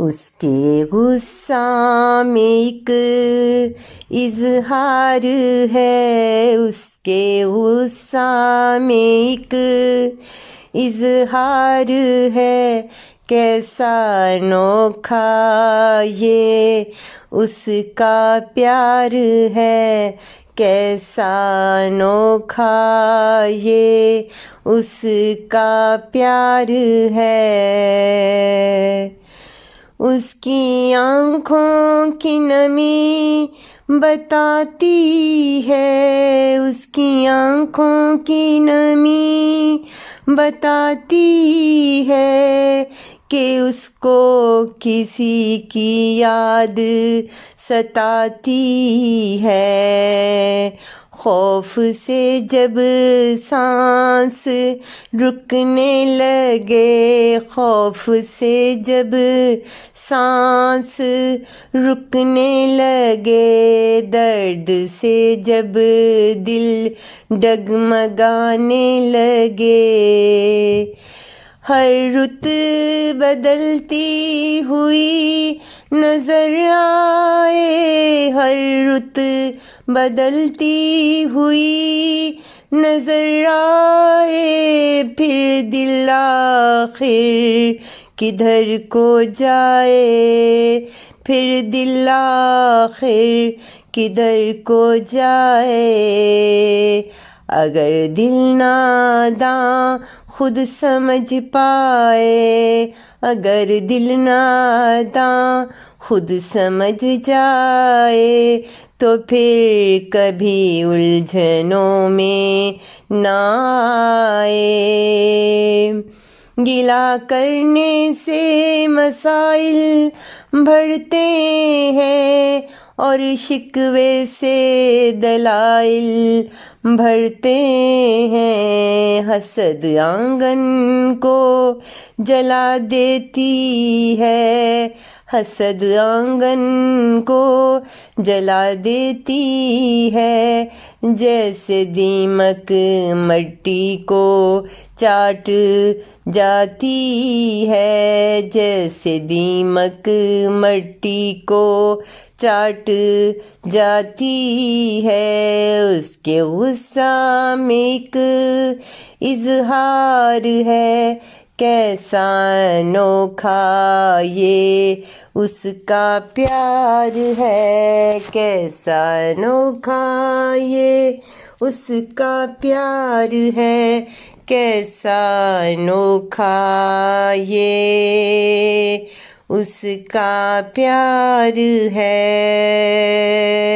उसके गुस्सा में एक इजहार है, उसके गुस्सा में एक इजहार है। कैसा अनोखा ये उसका प्यार है, कैसा अनोखा ये उसका प्यार है। उसकी आँखों की नमी बताती है, उसकी आँखों की नमी बताती है कि उसको किसी की याद सताती है। खौफ से जब सांस रुकने लगे, खौफ से जब सांस रुकने लगे, दर्द से जब दिल डगमगाने लगे। हर रुत बदलती हुई नजर आए, हर रुत बदलती हुई नजर आए। फिर दिल आखिर किधर को जाए, फिर दिल आखिर किधर को जाए। अगर दिल नादां खुद समझ पाए, अगर दिल नादां खुद समझ जाए, तो फिर कभी उलझनों में ना आए। गिला करने से मसाइल बढ़ते हैं और शिकवे से दलाइल भरते हैं। हसद आंगन को जला देती है, हसद आंगन को जला देती है। जैसे दीमक मट्टी को चाट जाती है, जैसे दीमक मट्टी को चाट जाती है। उसके गुस्सा में एक इजहार है, कैसा अनोखा ये उसका प्यार है, कैसा अनोखा ये उसका प्यार है, कैसा अनोखा ये उसका प्यार है।